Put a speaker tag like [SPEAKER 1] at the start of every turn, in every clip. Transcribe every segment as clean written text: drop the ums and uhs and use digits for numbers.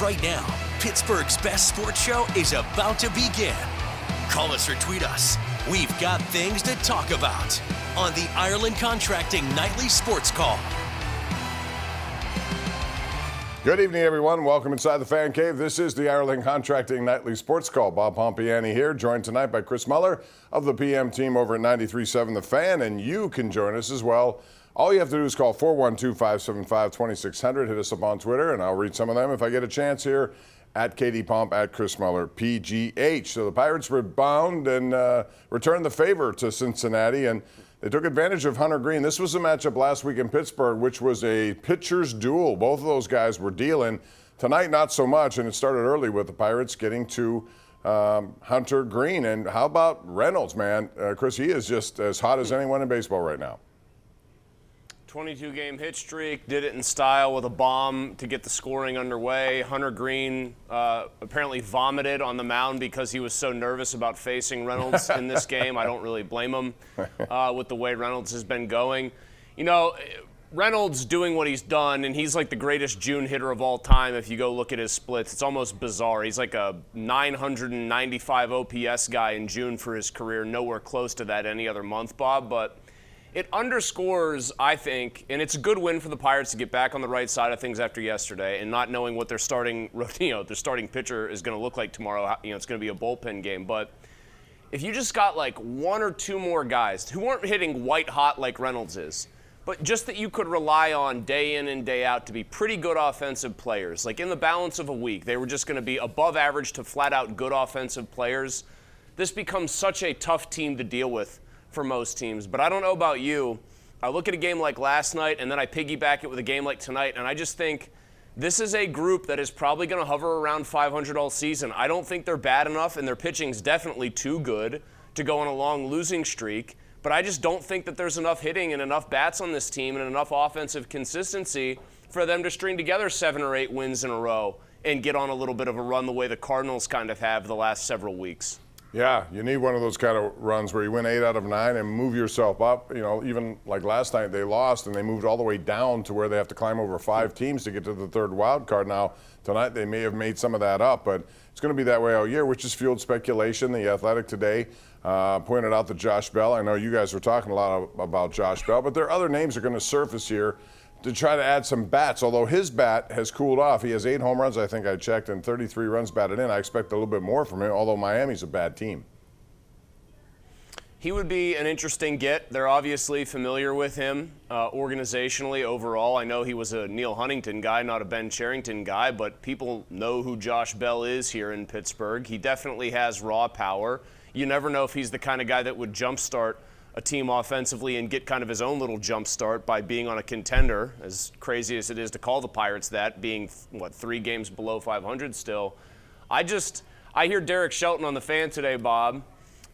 [SPEAKER 1] right now. Pittsburgh's best sports show is about to begin. Call us or tweet us. We've got things to talk about on the Ireland Contracting Nightly Sports Call.
[SPEAKER 2] Good evening, everyone. Welcome inside the Fan Cave. This is the Ireland Contracting Nightly Sports Call. Bob Pompeani here, joined tonight by Chris Mueller of the PM team over at 93.7 The Fan, and you can join us as well. All you have to do is call 412-575-2600. Hit us up on Twitter, and I'll read some of them if I get a chance here at KD Pomp, at Chris Mueller, PGH. So the Pirates rebound and returned the favor to Cincinnati, and they took advantage of Hunter Green. This was a matchup last week in Pittsburgh, which was a pitcher's duel. Both of those guys were dealing. Tonight, not so much, and it started early with the Pirates getting to Hunter Green. And how about Reynolds, man? Chris, he is just as hot as anyone in baseball right now.
[SPEAKER 3] 22-game hit streak, did it in style with a bomb to get the scoring underway. Hunter Green apparently vomited on the mound because he was so nervous about facing Reynolds in this game. I don't really blame him with the way Reynolds has been going. You know, Reynolds doing what he's done, and he's like the greatest June hitter of all time if you go look at his splits. It's almost bizarre. He's like a 995 OPS guy in June for his career, nowhere close to that any other month, Bob, but it underscores, I think, and it's a good win for the Pirates to get back on the right side of things after yesterday and not knowing what their starting pitcher is going to look like tomorrow. It's going to be a bullpen game. But if you just got like one or two more guys who weren't hitting white hot like Reynolds is, but just that you could rely on day in and day out to be pretty good offensive players, like in the balance of a week, they were just going to be above average to flat out good offensive players, this becomes such a tough team to deal with for most teams. But I don't know about you. I look at a game like last night, and then I piggyback it with a game like tonight, and I just think this is a group that is probably going to hover around 500 all season. I don't think they're bad enough, and their pitching's definitely too good to go on a long losing streak, but I just don't think that there's enough hitting and enough bats on this team and enough offensive consistency for them to string together 7 or 8 wins in a row and get on a little bit of a run the way the Cardinals kind of have the last several weeks.
[SPEAKER 2] Yeah, you need one of those kind of runs where you win 8 out of 9 and move yourself up. You know, even like last night they lost and they moved all the way down to where they have to climb over 5 teams to get to the third wild card. Now, tonight they may have made some of that up, but it's going to be that way all year, which has fueled speculation. The Athletic today pointed out that Josh Bell, I know you guys were talking a lot about Josh Bell, but there are other names that are going to surface here to try to add some bats, although his bat has cooled off. He has 8 home runs, I think I checked, and 33 runs batted in. I expect a little bit more from him, although Miami's a bad team.
[SPEAKER 3] He would be an interesting get. They're obviously familiar with him organizationally overall. I know he was a Neil Huntington guy, not a Ben Cherington guy, but people know who Josh Bell is here in Pittsburgh. He definitely has raw power. You never know if he's the kind of guy that would jumpstart a team offensively and get kind of his own little jump start by being on a contender, as crazy as it is to call the Pirates that, being, 3 games below 500 still. I hear Derek Shelton on the Fan today, Bob,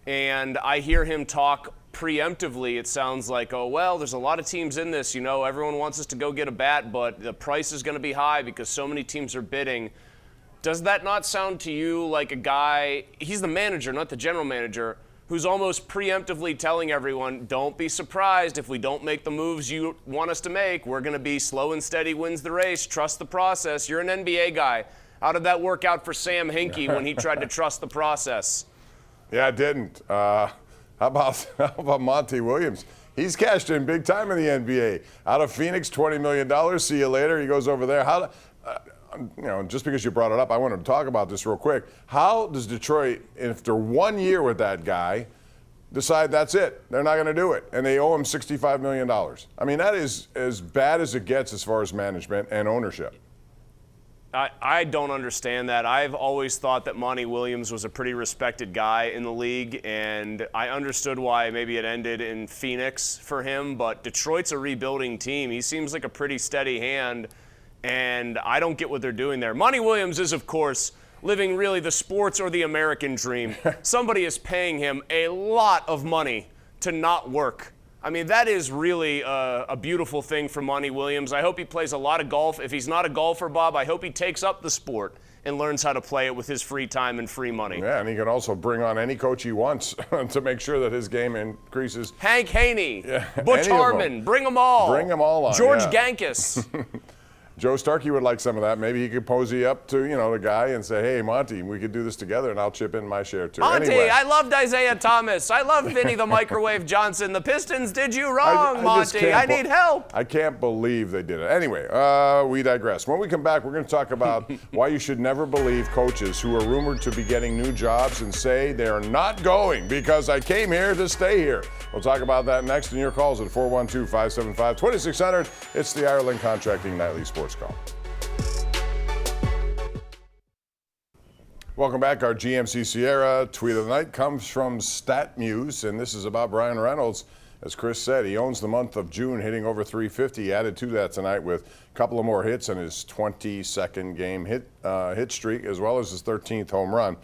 [SPEAKER 3] and I hear him talk preemptively. It sounds like, oh, well, there's a lot of teams in this. You know, everyone wants us to go get a bat, but the price is going to be high because so many teams are bidding. Does that not sound to you like a guy, he's the manager, not the general manager, who's almost preemptively telling everyone, don't be surprised if we don't make the moves you want us to make. We're going to be slow and steady wins the race. Trust the process. You're an NBA guy. How did that work out for Sam Hinkie when he tried to trust the process?
[SPEAKER 2] Yeah, it didn't. How about Monty Williams? He's cashed in big time in the NBA. Out of Phoenix, $20 million. See you later. He goes over there. Just because you brought it up, I wanted to talk about this real quick. How does Detroit, after 1 year with that guy, decide that's it? They're not going to do it, and they owe him $65 million. I mean, that is as bad as it gets as far as management and ownership.
[SPEAKER 3] I don't understand that. I've always thought that Monty Williams was a pretty respected guy in the league, and I understood why maybe it ended in Phoenix for him, but Detroit's a rebuilding team. He seems like a pretty steady hand, and I don't get what they're doing there. Monty Williams is, of course, living really the sports or the American dream. Somebody is paying him a lot of money to not work. I mean, that is really a beautiful thing for Monty Williams. I hope he plays a lot of golf. If he's not a golfer, Bob, I hope he takes up the sport and learns how to play it with his free time and free money.
[SPEAKER 2] Yeah, and he can also bring on any coach he wants to make sure that his game increases.
[SPEAKER 3] Hank Haney, Butch Harmon, bring them all.
[SPEAKER 2] Bring them all on.
[SPEAKER 3] George Gankus.
[SPEAKER 2] Joe Starkey would like some of that. Maybe he could posy up to, the guy and say, hey, Monty, we could do this together, and I'll chip in my share too.
[SPEAKER 3] Monty,
[SPEAKER 2] anyway.
[SPEAKER 3] I loved Isaiah Thomas. I love Vinny the Microwave Johnson. The Pistons did you wrong, Monty. I need help.
[SPEAKER 2] I can't believe they did it. Anyway, we digress. When we come back, we're going to talk about why you should never believe coaches who are rumored to be getting new jobs and say they are not going because I came here to stay here. We'll talk about that next in your calls at 412-575-2600. It's the Ireland Contracting Nightly Sports Call. Welcome back. Our GMC Sierra tweet of the night comes from StatMuse, and this is about Brian Reynolds. As Chris said, he owns the month of June, hitting over 350. He added to that tonight with a couple of more hits in his 22nd game hit streak, as well as his 13th home run.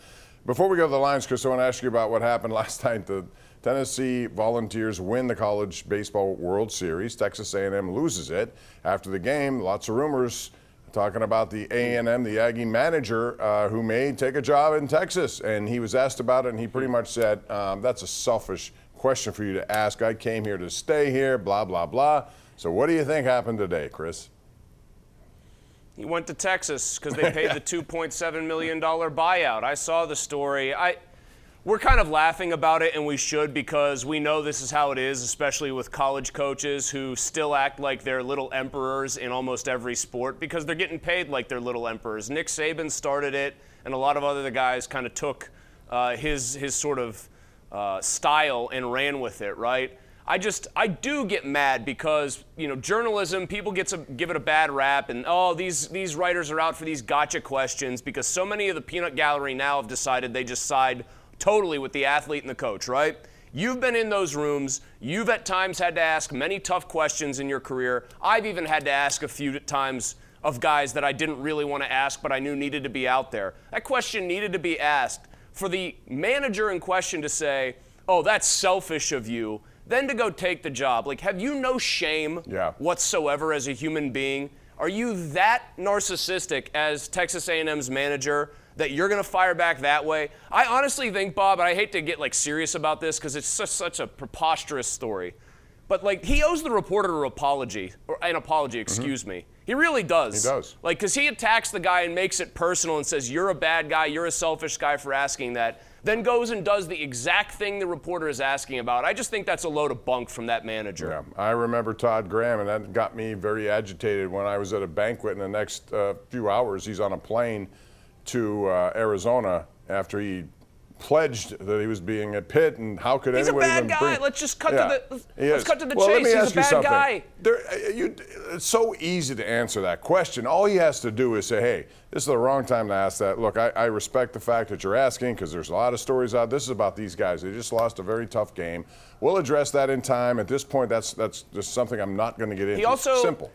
[SPEAKER 2] Before we go to the lines, Chris, I want to ask you about what happened last night. The Tennessee Volunteers win the College Baseball World Series. Texas A&M loses it. After the game, lots of rumors talking about the A&M, the Aggie manager, who may take a job in Texas. And he was asked about it, and he pretty much said, that's a selfish question for you to ask. I came here to stay here, blah, blah, blah. So what do you think happened today, Chris?
[SPEAKER 3] He went to Texas because they paid the $2.7 million buyout. I saw the story. We're kind of laughing about it, and we should, because we know this is how it is, especially with college coaches who still act like they're little emperors in almost every sport because they're getting paid like they're little emperors. Nick Saban started it, and a lot of other guys kind of took his sort of style and ran with it, right? I do get mad because, journalism, people give it a bad rap, and these writers are out for these gotcha questions because so many of the peanut gallery now have decided they just side totally with the athlete and the coach, right? You've been in those rooms. You've at times had to ask many tough questions in your career. I've even had to ask a few times of guys that I didn't really want to ask, but I knew needed to be out there. That question needed to be asked. For the manager in question to say, oh, that's selfish of you, then to go take the job. Like, have you no shame whatsoever as a human being? Are you that narcissistic as Texas A&M's manager that you're going to fire back that way? I honestly think, Bob, and I hate to get serious about this because it's such a preposterous story, but he owes the reporter an apology, excuse me. He really does.
[SPEAKER 2] He does.
[SPEAKER 3] Because he attacks the guy and makes it personal and says, you're a bad guy, you're a selfish guy for asking that, then goes and does the exact thing the reporter is asking about. I just think that's a load of bunk from that manager.
[SPEAKER 2] Yeah, I remember Todd Graham, and that got me very agitated when I was at a banquet. In the next few hours, he's on a plane to Arizona after he pledged that he was being at Pitt, and how could anyone even
[SPEAKER 3] He's a bad guy. Let's just cut to the chase. He's a bad guy.
[SPEAKER 2] It's so easy to answer that question. All he has to do is say, hey, this is the wrong time to ask that. Look, I respect the fact that you're asking because there's a lot of stories out. This is about these guys. They just lost a very tough game. We'll address that in time. At this point, that's just something I'm not going to get into. Simple.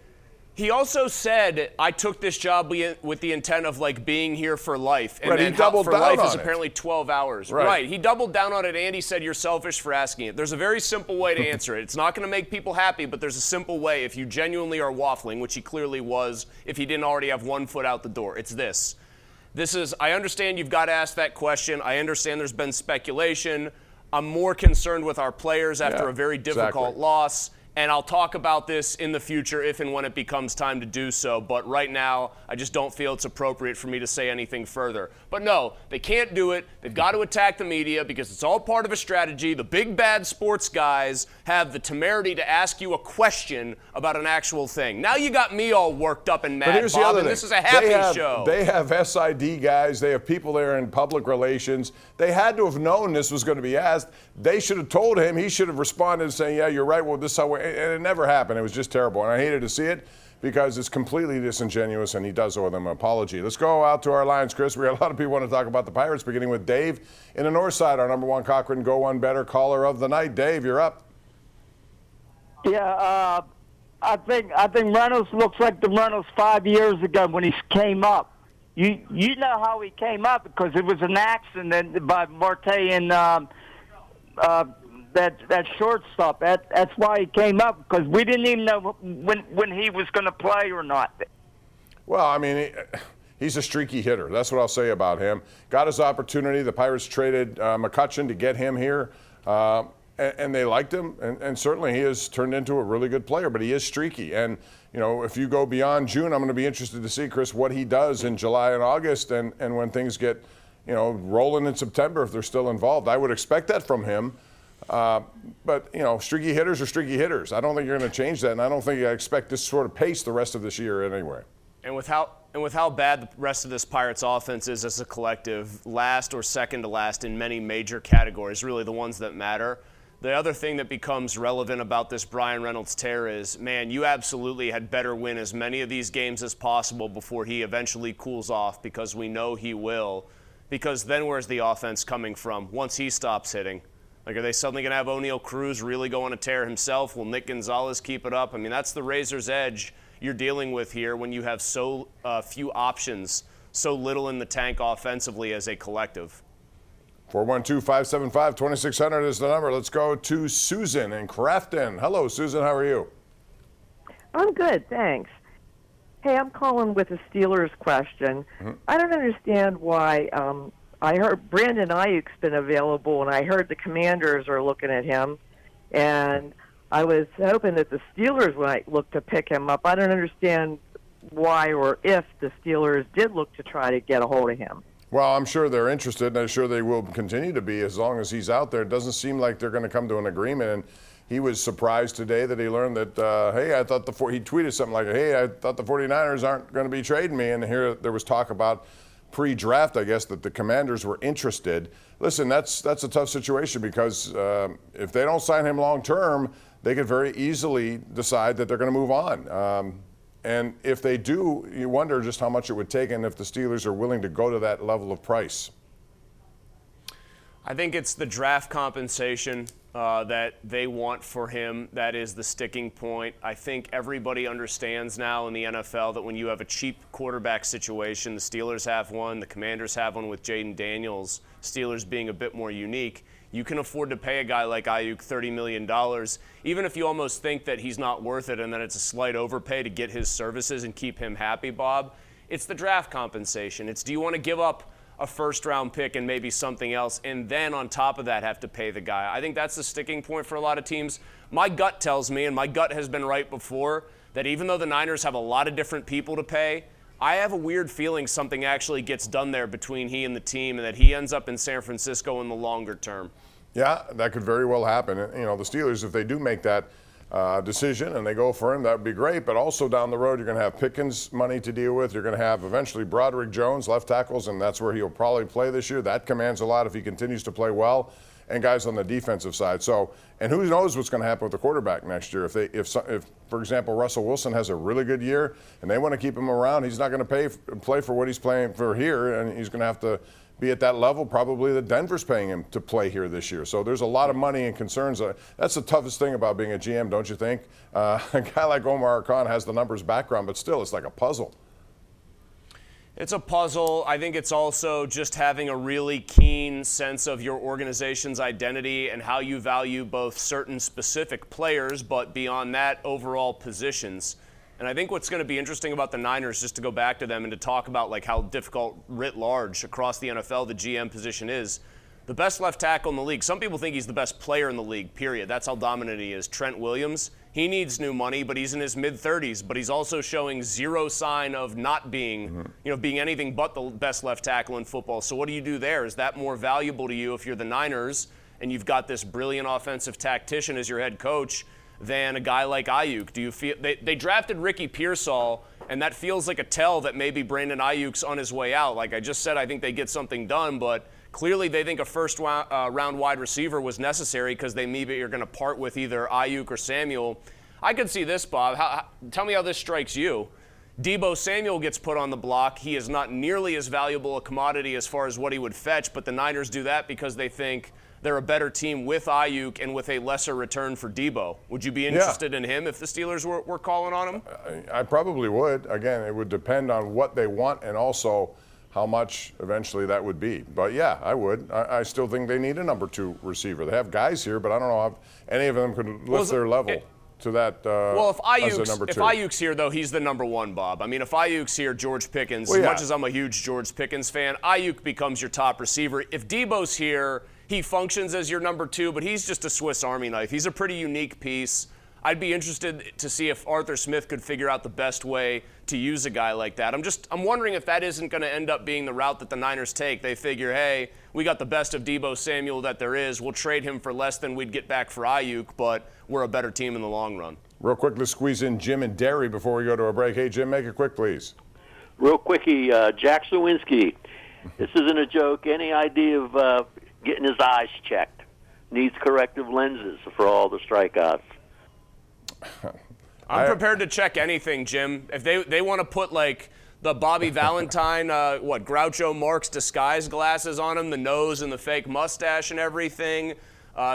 [SPEAKER 3] He also said, I took this job with the intent of being here for life. And
[SPEAKER 2] right,
[SPEAKER 3] then
[SPEAKER 2] he doubled
[SPEAKER 3] for
[SPEAKER 2] down
[SPEAKER 3] life
[SPEAKER 2] on
[SPEAKER 3] is
[SPEAKER 2] it.
[SPEAKER 3] apparently 12 hours.
[SPEAKER 2] Right.
[SPEAKER 3] He doubled down on it, and he said, you're selfish for asking it. There's a very simple way to answer it. It's not going to make people happy, but there's a simple way if you genuinely are waffling, which he clearly was if he didn't already have one foot out the door. It's this. I understand you've got to ask that question. I understand there's been speculation. I'm more concerned with our players after a very difficult loss. And I'll talk about this in the future if and when it becomes time to do so. But right now, I just don't feel it's appropriate for me to say anything further. But no, they can't do it. They've got to attack the media because it's all part of a strategy. The big bad sports guys have the temerity to ask you a question about an actual thing. Now you got me all worked up and mad, Bob, and this is a happy show.
[SPEAKER 2] They have SID guys. They have people there in public relations. They had to have known this was going to be asked. They should have told him. He should have responded saying, yeah, you're right. Well, this is how we... And it never happened. It was just terrible. And I hated to see it because it's completely disingenuous, and he does owe them an apology. Let's go out to our lines, Chris. We got a lot of people want to talk about the Pirates, beginning with Dave in the north side, our number one Cochrane Go One Better caller of the night. Dave, you're up.
[SPEAKER 4] Yeah, I think Reynolds looks like the Reynolds 5 years ago when he came up. You know how he came up because it was an accident by Marte and that shortstop. That's why he came up, because we didn't even know when he was going to play or not.
[SPEAKER 2] Well, I mean, he's a streaky hitter. That's what I'll say about him. Got his opportunity. The Pirates traded McCutchen to get him here. and they liked him, and certainly he has turned into a really good player, but he is streaky. And, you know, if you go beyond June, I'm going to be interested to see, Chris, what he does in July and August and when things get, you know, rolling in September if they're still involved. I would expect that from him. But, you know, streaky hitters are streaky hitters. I don't think you're going to change that, and I don't think I expect this sort of pace the rest of this year anyway.
[SPEAKER 3] And with how bad the rest of this Pirates offense is as a collective, last or second to last in many major categories, really the ones that matter. The other thing that becomes relevant about this Bryan Reynolds tear is, man, you absolutely had better win as many of these games as possible before he eventually cools off, because we know he will. Because then where's the offense coming from once he stops hitting? Like, are they suddenly going to have O'Neal Cruz really go on a tear himself? Will Nick Gonzalez keep it up? I mean, that's the razor's edge you're dealing with here when you have so few options, so little in the tank offensively as a collective.
[SPEAKER 2] 412-575-2600 is the number. Let's go to Susan in Crafton. Hello, Susan. How are you?
[SPEAKER 5] I'm good, thanks. Hey, I'm calling with a Steelers question. I don't understand why I heard Brandon Ayuk's been available, and I heard the Commanders are looking at him, and I was hoping that the Steelers might look to pick him up. I don't understand why or if the Steelers did look to try to get a hold of him.
[SPEAKER 2] Well, I'm sure they're interested, and I'm sure they will continue to be as long as he's out there. It doesn't seem like they're going to come to an agreement. And he was surprised today that he learned that, hey, I thought he tweeted something like, hey, I thought the 49ers aren't going to be trading me. And here there was talk about pre-draft, I guess, that the Commanders were interested. Listen, that's a tough situation because if they don't sign him long term, they could very easily decide that they're going to move on. And if they do, you wonder just how much it would take and if the Steelers are willing to go to that level of price.
[SPEAKER 3] I think it's the draft compensation that they want for him that is the sticking point. I think everybody understands now in the NFL that when you have a cheap quarterback situation, the Steelers have one, the Commanders have one with Jaden Daniels, Steelers being a bit more unique, you can afford to pay a guy like Ayuk $30 million, even if you almost think that he's not worth it and that it's a slight overpay to get his services and keep him happy, Bob. It's the draft compensation. It's, do you want to give up a first-round pick and maybe something else, and then on top of that have to pay the guy? I think that's the sticking point for a lot of teams. My gut tells me, and my gut has been right before, that even though the Niners have a lot of different people to pay, I have a weird feeling something actually gets done there between he and the team and that he ends up in San Francisco in the longer term.
[SPEAKER 2] Yeah, that could very well happen. You know, the Steelers, if they do make that decision and they go for him, that would be great. But also down the road, you're going to have Pickens money to deal with. You're going to have eventually Broderick Jones, left tackles, and that's where he'll probably play this year. That commands a lot if he continues to play well. And guys on the defensive side. So, and who knows what's going to happen with the quarterback next year? If for example, Russell Wilson has a really good year and they want to keep him around, he's not going to play for what he's playing for here, and he's going to have to be at that level probably that Denver's paying him to play here this year. So there's a lot of money and concerns. That's the toughest thing about being a GM, don't you think? A guy like Omar Khan has the numbers background, but still, it's like a puzzle.
[SPEAKER 3] It's a puzzle. I think it's also just having a really keen sense of your organization's identity and how you value both certain specific players, but beyond that, overall positions. And I think what's going to be interesting about the Niners, just to go back to them and to talk about like how difficult writ large across the NFL the GM position is, the best left tackle in the league. Some people think he's the best player in the league, period. That's how dominant he is. Trent Williams, he needs new money, but he's in his mid-30s. But he's also showing zero sign of not being, being anything but the best left tackle in football. So what do you do there? Is that more valuable to you if you're the Niners and you've got this brilliant offensive tactician as your head coach than a guy like Ayuk? Do you feel they drafted Ricky Pearsall, and that feels like a tell that maybe Brandon Ayuk's on his way out? Like I just said, I think they get something done, but clearly they think a first-round wide receiver was necessary because they maybe are going to part with either Ayuk or Samuel. I could see this, Bob. Tell me how this strikes you. Deebo Samuel gets put on the block. He is not nearly as valuable a commodity as far as what he would fetch, but the Niners do that because they think they're a better team with Ayuk and with a lesser return for Deebo. Would you be interested in him if the Steelers were calling on him?
[SPEAKER 2] I probably would. Again, it would depend on what they want and also how much eventually that would be. But yeah, I would. I still think they need a number 2 receiver. They have guys here, but I don't know if any of them could lift their level to that
[SPEAKER 3] well, if
[SPEAKER 2] as a number 2.
[SPEAKER 3] If Ayuk's here, though, he's the number 1, Bob. I mean, if Ayuk's here, George Pickens, as much as I'm a huge George Pickens fan, Ayuk becomes your top receiver. If Deebo's here, he functions as your number 2, but he's just a Swiss Army knife. He's a pretty unique piece. I'd be interested to see if Arthur Smith could figure out the best way to use a guy like that. I'm wondering if that isn't going to end up being the route that the Niners take. They figure, hey, we got the best of Deebo Samuel that there is. We'll trade him for less than we'd get back for Ayuk, but we're a better team in the long run.
[SPEAKER 2] Real quick, let's squeeze in Jim and Derry before we go to a break. Hey, Jim, make it quick, please.
[SPEAKER 6] Real quickie, Jack Sawinski. This isn't a joke. Any idea of getting his eyes checked? Needs corrective lenses for all the strikeouts.
[SPEAKER 3] I'm prepared to check anything, Jim. If they want to put like the Bobby Valentine, Groucho Marx disguise glasses on him, the nose and the fake mustache and everything.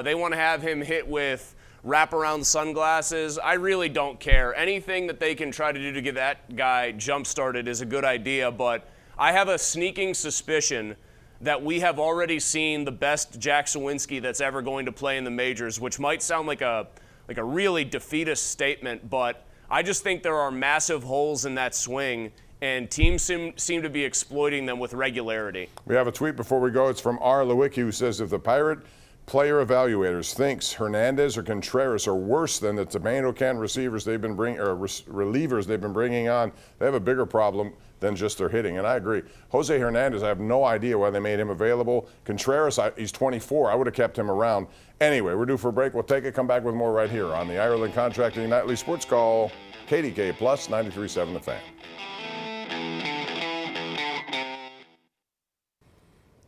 [SPEAKER 3] They want to have him hit with wraparound sunglasses. I really don't care. Anything that they can try to do to get that guy jump-started is a good idea, but I have a sneaking suspicion that we have already seen the best Jack Sawinski that's ever going to play in the majors, which might sound like a really defeatist statement, but I just think there are massive holes in that swing, and teams seem to be exploiting them with regularity.
[SPEAKER 2] We have a tweet before we go. It's from R. Lewicki, who says, if the Pirate player evaluators thinks Hernandez or Contreras are worse than the tomato can relievers they've been bringing on, they have a bigger problem than just their hitting. And I agree. Jose Hernandez, I have no idea why they made him available. Contreras, he's 24. I would have kept him around. Anyway, we're due for a break. We'll take it. Come back with more right here on the Ireland Contracting Nightly Sports Call. KDKA Plus 93.7 The Fan.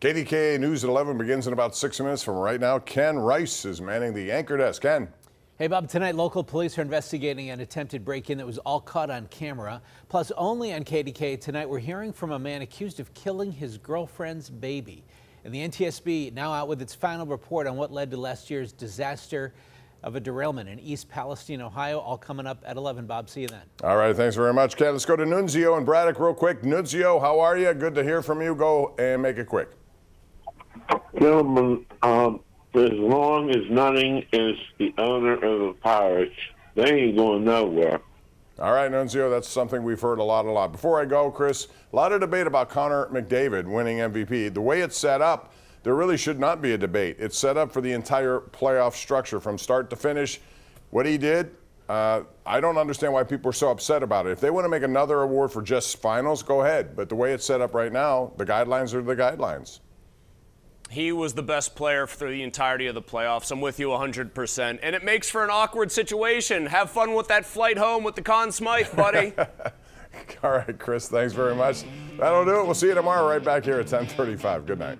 [SPEAKER 2] KDKA News at 11 begins in about 6 minutes from right now. Ken Rice is manning the anchor desk. Ken.
[SPEAKER 7] Hey, Bob, tonight local police are investigating an attempted break-in that was all caught on camera. Plus, only on KDKA tonight, we're hearing from a man accused of killing his girlfriend's baby. And the NTSB now out with its final report on what led to last year's disaster of a derailment in East Palestine, Ohio. All coming up at 11, Bob. See you then.
[SPEAKER 2] All right, thanks very much, Ken. Let's go to Nunzio and Braddock real quick. Nunzio, how are you? Good to hear from you. Go and make it quick.
[SPEAKER 8] Gentlemen, for as long as Nutting is the owner of the Pirates, they ain't going nowhere.
[SPEAKER 2] All right, Nunzio, that's something we've heard a lot. Before I go, Chris, a lot of debate about Connor McDavid winning MVP. The way it's set up, there really should not be a debate. It's set up for the entire playoff structure from start to finish. What he did, I don't understand why people are so upset about it. If they want to make another award for just finals, go ahead. But the way it's set up right now, the guidelines are the guidelines.
[SPEAKER 3] He was the best player through the entirety of the playoffs. I'm with you 100%. And it makes for an awkward situation. Have fun with that flight home with the Conn Smythe, buddy.
[SPEAKER 2] All right, Chris, thanks very much. That'll do it. We'll see you tomorrow right back here at 10:35. Good night.